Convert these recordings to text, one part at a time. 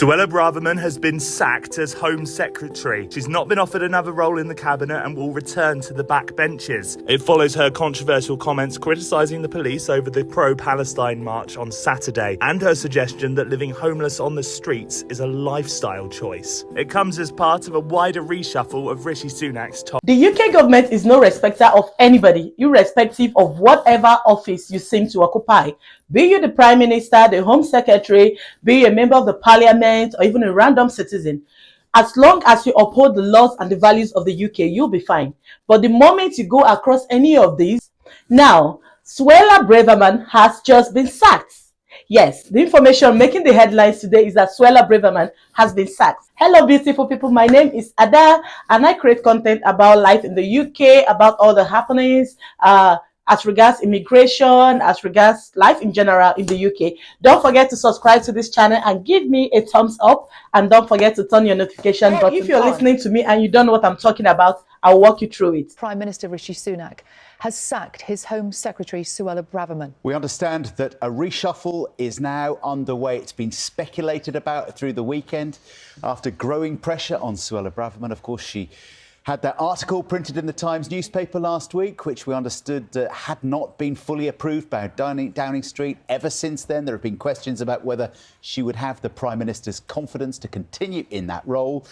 Suella Breverman has been sacked as Home Secretary. She's not been offered another role in the cabinet and will return to the backbenches. It follows her controversial comments criticising the police over the pro-Palestine march on Saturday and her suggestion that living homeless on the streets is a lifestyle choice. It comes as part of a wider reshuffle of Rishi Sunak's top. The UK government is no respecter of anybody, irrespective of whatever office you seem to occupy. Be you the Prime Minister, the Home Secretary, be you a member of the Parliament, or even a random citizen. As long as you uphold the laws and the values of the UK, you'll be fine. But the moment you go across any of these, now, Suella Breverman has just been sacked. Yes, the information making the headlines today is that Suella Breverman has been sacked. Hello, beautiful people. My name is Ada, and I create content about life in the UK, about all the happenings, as regards immigration, as regards life in general in the UK. Don't forget to subscribe to this channel and give me a thumbs up. And don't forget to turn your notification button on. If you're listening to me and you don't know what I'm talking about, I'll walk you through it. Prime Minister Rishi Sunak has sacked his Home Secretary, Suella Breverman. We understand that a reshuffle is now underway. It's been speculated about through the weekend after growing pressure on Suella Breverman. Of course, she had that article printed in the Times newspaper last week, which we understood had not been fully approved by Downing Street. Ever since then, there have been questions about whether she would have the Prime Minister's confidence to continue in that role.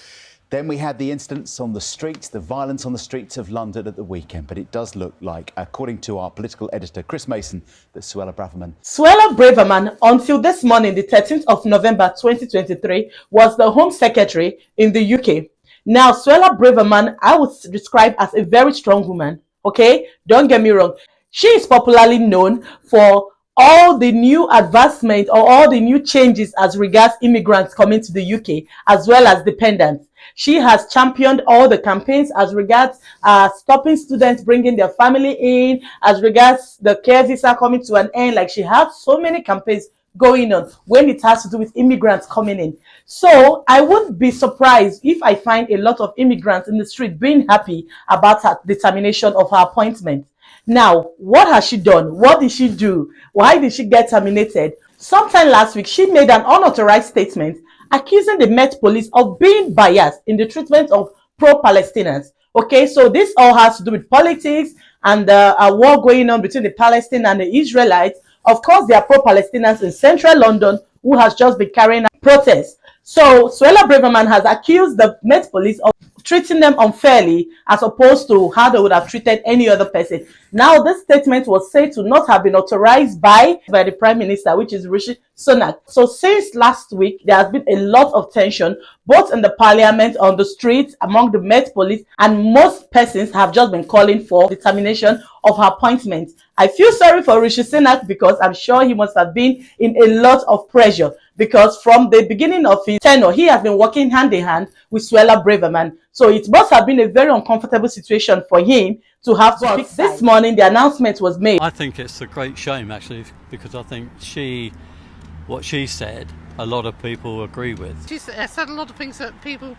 Then we had the incidents on the streets, the violence on the streets of London at the weekend. But it does look like, according to our political editor, Chris Mason, that Suella Breverman, until this morning, the 13th of November 2023, was the Home Secretary in the UK. Now, Suella Breverman, I would describe as a very strong woman, okay? Don't get me wrong. She is popularly known for all the new advancements or all the new changes as regards immigrants coming to the UK, as well as dependents. She has championed all the campaigns as regards stopping students bringing their family in, as regards the care visa coming to an end. Like, she has so many campaigns going on when it has to do with immigrants coming in. So I wouldn't be surprised if I find a lot of immigrants in the street being happy about her determination of her appointment. Now, what has she done? What did she do? Why did she get terminated? Sometime last week, she made an unauthorized statement accusing the Met Police of being biased in the treatment of pro-Palestinians. Okay, so this all has to do with politics and a war going on between the Palestinians and the Israelites. Of course, there are pro-Palestinians in central London who has just been carrying out protests. So Suella Breverman has accused the Met Police of treating them unfairly as opposed to how they would have treated any other person. Now, this statement was said to not have been authorized by the Prime Minister, which is Rishi Sunak. So since last week, there has been a lot of tension, both in the Parliament, on the streets, among the Met Police, and most persons have just been calling for the termination of her appointment. I feel sorry for Rishi Sunak because I'm sure he must have been in a lot of pressure, because from the beginning of his tenure, he has been working hand in hand with Suella Breverman. So it must have been a very uncomfortable situation for him to have to pick. This morning, the announcement was made. I think it's a great shame, actually, because I think what she said, a lot of people agree with. She said a lot of things that people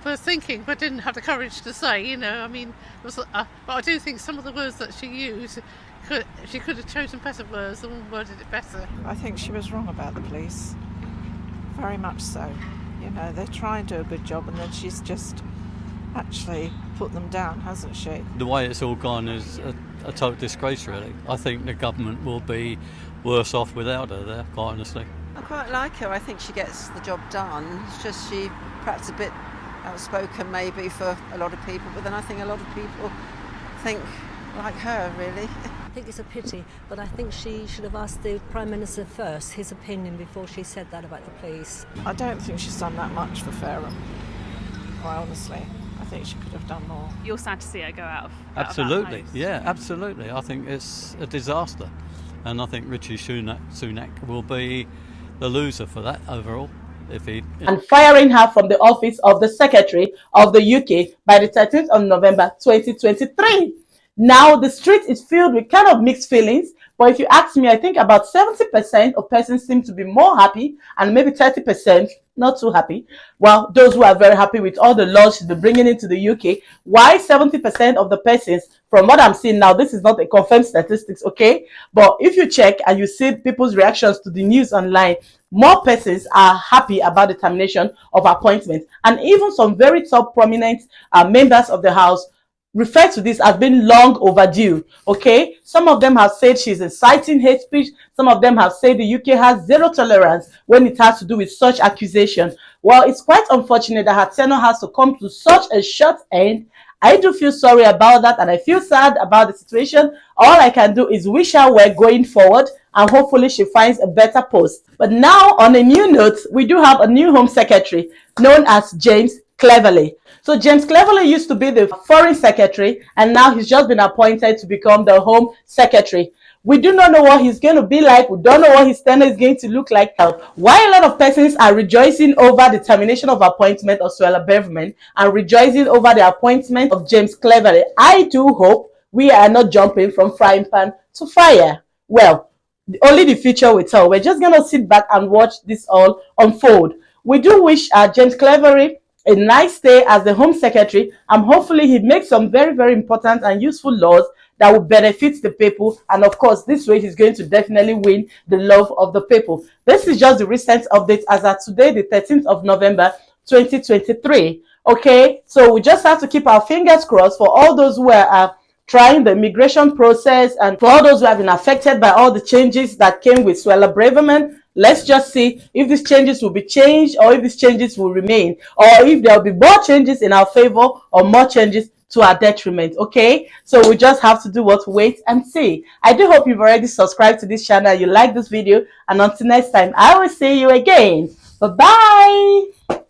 were thinking but didn't have the courage to say, you know. I mean, but I do think some of the words that she used, she could have chosen better words and worded it better. I think she was wrong about the police, very much so. You know, they try and do a good job and then she's just actually put them down, hasn't she? The way it's all gone is a total disgrace, really. I think the government will be worse off without her there, quite honestly. I quite like her. I think she gets the job done. It's just she perhaps a bit outspoken maybe for a lot of people, but then I think a lot of people think like her, really. I think it's a pity, but I think she should have asked the Prime Minister first his opinion before she said that about the police. I don't think she's done that much for Fareham, quite honestly. I think she could have done more. You're sad to see her go out of Absolutely, yeah, absolutely. I think it's a disaster, and I think Rishi Sunak will be the loser for that overall. And firing her from the office of the Secretary of the UK by the 13th of November 2023. Now, the street is filled with kind of mixed feelings, but if you ask me, I think about 70% of persons seem to be more happy and maybe 30% not too happy. Well, those who are very happy with all the laws she's been bringing into the UK. Why 70% of the persons, from what I'm seeing now, this is not a confirmed statistics, okay? But if you check and you see people's reactions to the news online, more persons are happy about the termination of appointment, and even some very top prominent members of the House refer to this as being long overdue. Okay, some of them have said she's inciting hate speech. Some of them have said the UK has zero tolerance when it has to do with such accusation. Well, it's quite unfortunate that her tenure has to come to such a short end. I do feel sorry about that, and I feel sad about the situation. All I can do is wish her well going forward, and hopefully she finds a better post. But now, on a new note, we do have a new Home Secretary known as James Cleverly. So James Cleverly used to be the Foreign Secretary, and now he's just been appointed to become the Home Secretary. We do not know what he's going to be like. We don't know what his tenure is going to look like. While a lot of persons are rejoicing over the termination of appointment of Suella Breverman and rejoicing over the appointment of James Cleverly, I do hope we are not jumping from frying pan to fire. Well, only the future will tell. We're just going to sit back and watch this all unfold. We do wish James Cleverly a nice day as the Home Secretary, and hopefully he makes some very, very important and useful laws that will benefit the people, and of course this way he's going to definitely win the love of the people. This is just the recent update as of today, the 13th of November 2023. Okay, so we just have to keep our fingers crossed for all those who are trying the immigration process, and for all those who have been affected by all the changes that came with Suella Breverman. Let's just see if these changes will be changed, or if these changes will remain, or if there will be more changes in our favor or more changes to our detriment. Okay, so we just have to do what, wait and see. I do hope you've already subscribed to this channel, you like this video, and until next time I will see you again. Bye bye.